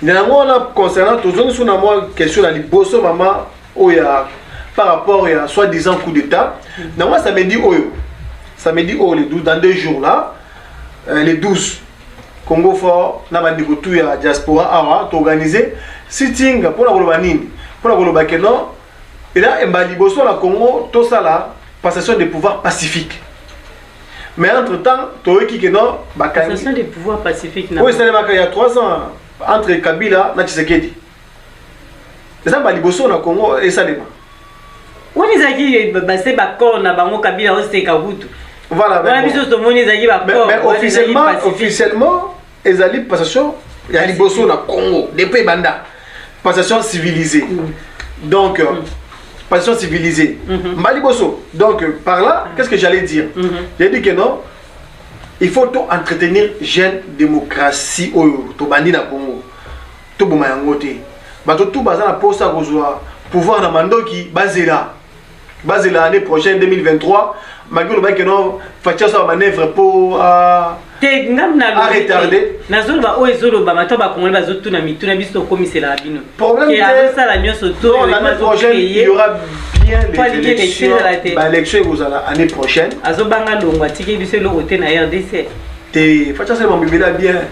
Néanmoins concernant toujours sur na moi question la liboso maman par rapport à soi-disant coup d'état. Moi samedi les 12 dans 2 jours là les 12 Congo Fort na bandiko tout ya diaspora awa to organiser sitting pour la Kolobanini pour la Kolobakeno et là embali boso la Congo tout ça là passation des pouvoirs pacifiques. Mais entre temps toeki que non passation des pouvoirs pacifiques. Oui, c'est il y a 3 ans entre Kabila et Tshisekedi. C'est ça baliboso na Congo et ça débat. On est aquí basé bakor na bango Kabila aussi Kabutu. Voilà. Mais officiellement ezali passation ya liboso na Congo depuis banda. Passation civilisée. Donc passation civilisée. Maliboso. Donc par là, qu'est-ce que j'allais dire? J'ai dit que non. Il faut tout entretenir jeune démocratie au bandi na Congo. Tout bon mayangote. Bah tout bazar na posa kozwa pouvoir na mandoki bazela. Bazela l'année prochaine 2023, malgré le bac que non fatia sa manœuvre pour retarder. Na zolo ba o ezolo ba mato ba Congolais ba zotu na mitu na biso komisela la bino. Problème c'est ça la nuit autour l'année prochaine il y aura bien les élections. Bah l'élection vous allez l'année prochaine. Azo banga longwa tiki biso lo côté na RDC. Te fatia sa mbibela bien.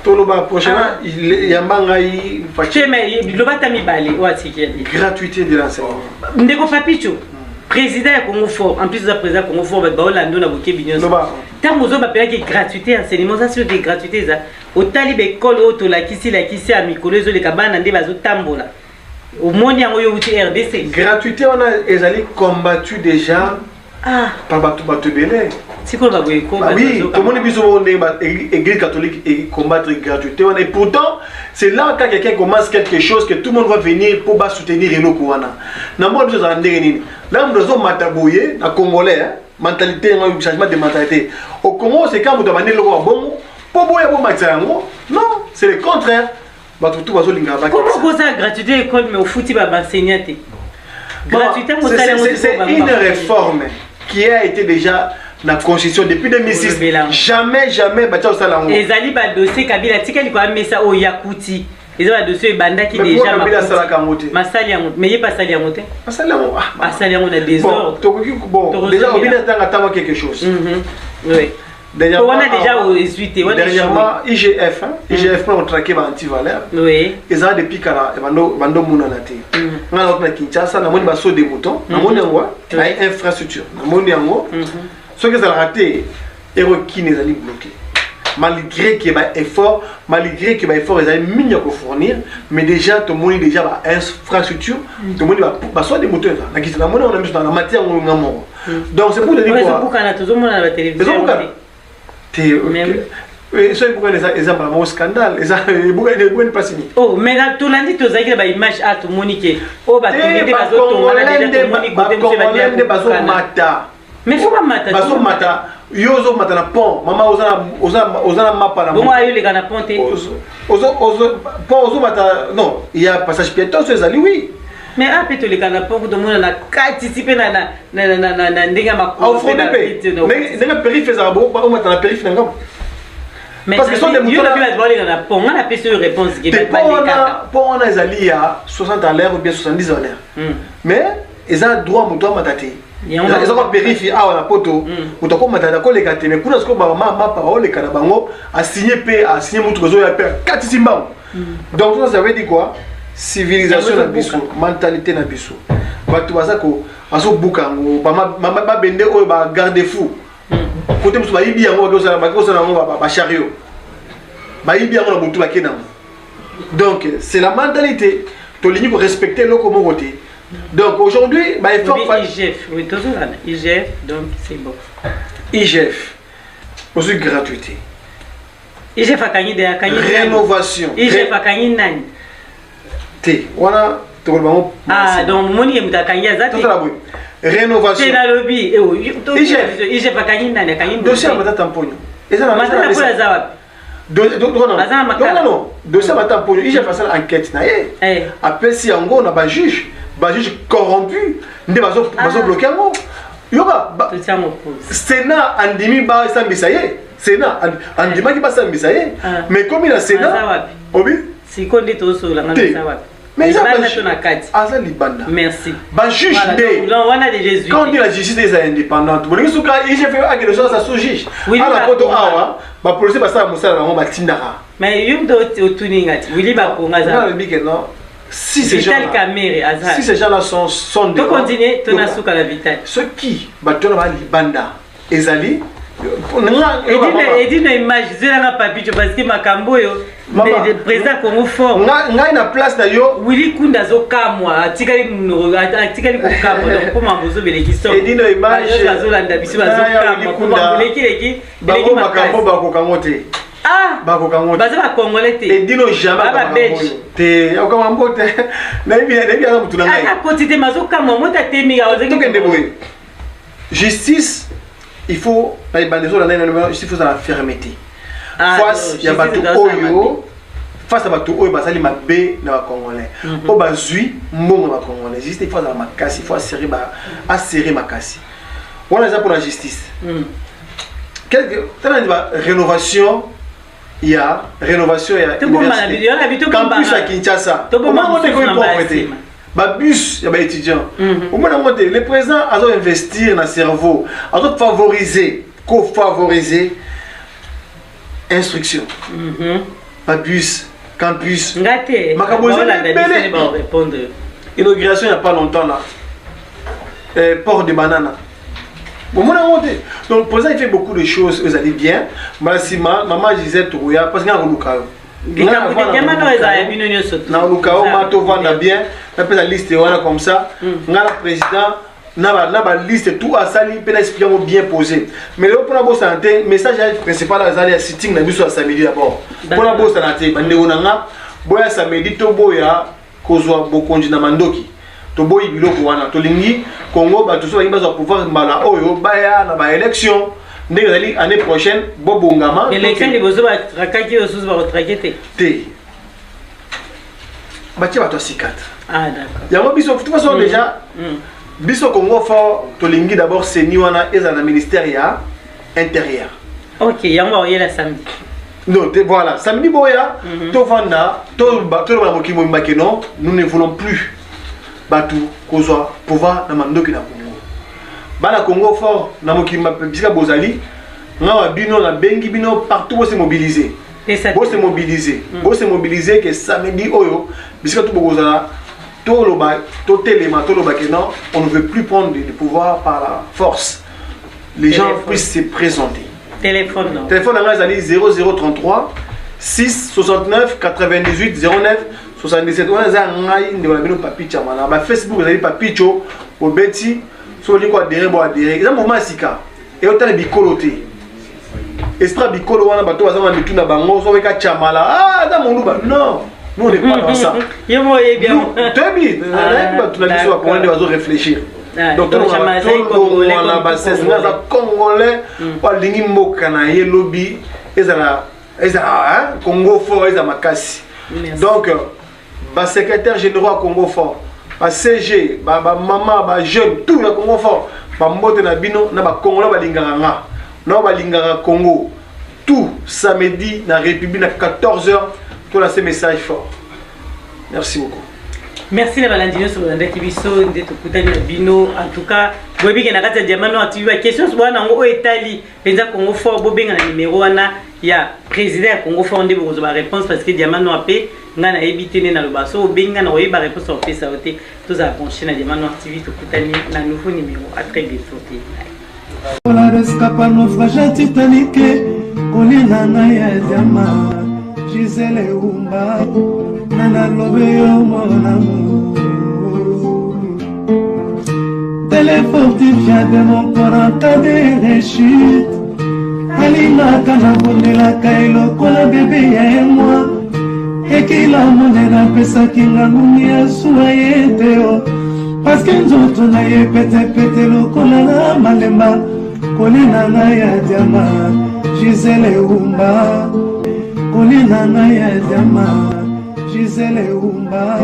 Toloba prochainement il y a bangai fatia. Mais lo bata mibale o atiki. Gratuité de l'enseignement. Ndeko Papicho. Président Congo Fort, en plus de président Congo Fort, Baolando na boké bignon. Tant mozo ba pela qui gratuité enseignement ça sur des gratuités ça. Au talib école auto la kisi à mikolo zo le kabana ndé bazo tambola. Au monde yango yo uti RDC. Gratuité on a ezali combattu déjà Ah. Par bateau belé. C'est quoi le école? Oui, tout le monde est l'église catholique et combattre gratuité. Et pourtant, c'est là quand quelqu'un commence quelque chose que tout le monde va venir pour soutenir Renault Kouana. Là, on doit matabouiller, la Congolais, mentalité, un changement de mentalité. Au Congo, c'est quand vous demandez le roi bon, pour boire bon matango. Non, c'est le contraire. Comment vous avez gratuité l'école, mais au foot, il va m'enseigner? Gratuité, c'est une réforme qui a été déjà la constitution depuis 2006. Jamais, Bachao Salango. Et Zali ba dossier Kabila, tika liko amesa o Yakuti. Ils ont un dossier banda qui déjà Kabila Salakamote. Masali yango, mais il pas sali yango te. Masali yango. Masali yango na désordre. Bon, déjà on vient d'attendre quelque chose. Oui. On a déjà dernièrement IGF, IGF pour traquer anti-valeur. Oui. Ils ont depuis Kara, Bando Mounanati. On a notre Kinshasa, on a mon basso des moutons, on a mon infrastructure, on a mon yango. Ce que ça a raté, qui les a bloqués. Malgré qu'il y ait effort, malgré qu'il y ait effort, ils ont mis à fournir, mais déjà tout le monde déjà infrastructure, tout le monde va soit des moteurs. On a mis dans la matière où on a mort. Donc c'est pour dire quoi. C'est pour qu'on a toujours la télévision. C'est pourquoi les exemples un scandale, les bouquins pas signé. Oh, mais là tout lundi tu as dit que image à tout Monique. Oh bah tu dis que bazo mata. Mais faut pas mata. Bazo mata. Yozo mata na pont. Maman osana mapa na. Bon ayo les gars na pont. Ozo mata non, il y a passage piéton sur Zali oui. Mais après tout les gars na pont tout le monde na participer na ndenga makolo. Mais ndenga périphérie ça bon, on mata na périphérie ngam. Parce que sont des moutons là on a appelé sur réponse qui va pas pour on a Zali à 60 à l'heure ou bien 70 à l'heure. Mais ils ont droit mouton matati. Ils ont pas périphérique à la poto. Mouton comme matata ko les gâte mais kuna ce que ma parole les kana bango a signé mouton besoin ya père 4 simba. Donc ça veut dire quoi? Civilisation na biso, mentalité na biso. Batu bazako aso bukango ba bende o ba garde-fou. Côté musu ba ibi yango ba ko na ba chariot. Ba ibi yango na butu ba kenam. Donc c'est la mentalité. To ligne pour respecter le comme côté. Donc aujourd'hui, bah il faut IGF, oui toujours là. IGF donc c'est bon. IGF. Aussi gratuité. IGF a gagné de rénovation. IGF a gagné nani? Voilà, ah, donc mon yem da kanya zati. Rénovation. C'est la lobby. IGF a gagné nani? A gagné dossier à matata tamponyo. Et ça matata pour la zawa. Non, dossier à matata tamponyo. IGF a fait enquête na ye. Après si yango na ba juge corrompu, nde bazo bloquer yango. Yoba Sénat andimi ba sambisa ye. Sénat andima ki ba sambisa ye. Mais comme il a Sénat, obi si qu'on dit tout sur la zawa. Mais ça va Libanda. Merci. Bah juge on a des Jésus. Quand on dit la justice est indépendante, bon ce cas il j'ai fait agression à ce juge. À la photo awa, bah policier ba ça musala na ba tindara. Mais yum do tuninga. Willy ba ko ngaza. Non. Si ces gens-là sont de continuer ton asuka la vitale. Ceux qui battent ba Libanda ezali et dit une image je la papi parce que makambo yo le président Congo fort ngai na place na yo Willy Kunda zo kamwa atikali ko kamwa donc pour mambozo beleki so et dit une image zo landa biso bazo kamwa pour mamboleki beleki makambo ba ko kamote ah ba ko kamote baza ba congolais te et dit no jamais ba belge te ya ko mambote na ibi na mutuna ngai ah quantité mazo kamwa mota te mi ga ozeki to kende boy justice. Il faut il faut la fermeté. Face il y a bateau oyo face à bateau oyo basali mabe na ba congolais. O bazui mbongo ba congolais. Juste il faut la makasi, il faut asserrer makasi. On a ça pour la justice. Rénovation il y a campus à Kinshasa. Bus, il y a des étudiants. Au moins, le président a investir dans le cerveau, a favoriser, co-favoriser instruction. Bus, campus. Inauguration il n'y a pas longtemps là. Port de banane. Donc le président il fait beaucoup de choses, vous allez bien. Maman disait Tourouya, parce qu'il y a un Lukao. Na lukao mato vanda bien, na pesa liste wana comme ça. Nga président na liste tout à sali pe na explication bien posé mais le pour la bosse santé message principal à sali sitting na biso samedi d'abord pour la bosse santé bande onanga boya samedi to boya kozwa bokonji na mandoki to boyi biloko wana to lingi Congo ba to so ba pouvoir mbala oyo baya na ba élection ndenge zali année prochaine bobongama élection de bozo ba rakaki osusu ba retraquer te ba tia ba to sikat ah d'accord yango biso de toute façon déjà biso Congo fort to lingi d'abord c'est ni wana eza na ministère ya intérieur. OK, yango yela samedi. Non, voilà, samedi boya to vanda to la mokimo mbake non, nous ne voulons plus batu kozwa pouvoir na mandoki na Congo. Bana Congo fort na mokimo bisika bozali ngawa bino na bengi bino partout bo se mobiliser. Bo se mobiliser. Bo se mobiliser que samedi oyo bisika tout bozala on ne veut plus prendre le pouvoir par la force. Les gens puissent se présenter. Téléphone, non. Téléphone, 0033 6 69 98 09 77. On a un papi chamana. Ma Facebook, vous avez papi cho, au beti, sur les quoi derrière, boire derrière. Il y a un moment sika. Et on a des bicolotés. Esprit bicolo, on a bateau, on a mis tout dans bango, on a un chamala. Ah, dans mon loup, non. Nous, on n'est pas dans ça. Je voyais bien. Très bien. Tu as dit qu'on va réfléchir. Donc, on a Congolais, on a des Mokanaye, lobby, Congo fort, ils ont makasi. Donc, le secrétaire général Congo fort, le CG, le maman, le jeune, tout le Congo fort, le mbote na bino, na ba Congolais balinganga, na balinganga Congo, tout samedi na République à 14h. Pour ce message fort. Merci beaucoup. Merci la Valandino sur le Kibiso de Tokutani Bino. En tout cas, Bobi qui n'a pas de diamant, tu as question sur Wanango Italie. Penza Congo fort, Bobi a numéro wana. Il y a président Congo fort de vous réponse parce que diamant a payé. Ngana évité na le basso. Benga na oye ba réponse au fait ça ôter. Tous à pencher na diamant activé Tokutani na nouveau numéro. À très bientôt. La rescapa naufrage titanique. Kolina na ya diamant. Gisele Umba, Nana Lobeyo mon amour. Téléfortifia de mon corps en cas de rechute. Alina Kanabonela Kailo, Kola bébé et moi. Et qu'il a monena pesa kinga mumia suaye teo. Parce que nous on a yé pété le kola malemba. Kolina na ya diama, Gisele Umba. Kolina na ya diama, Gisele Umba.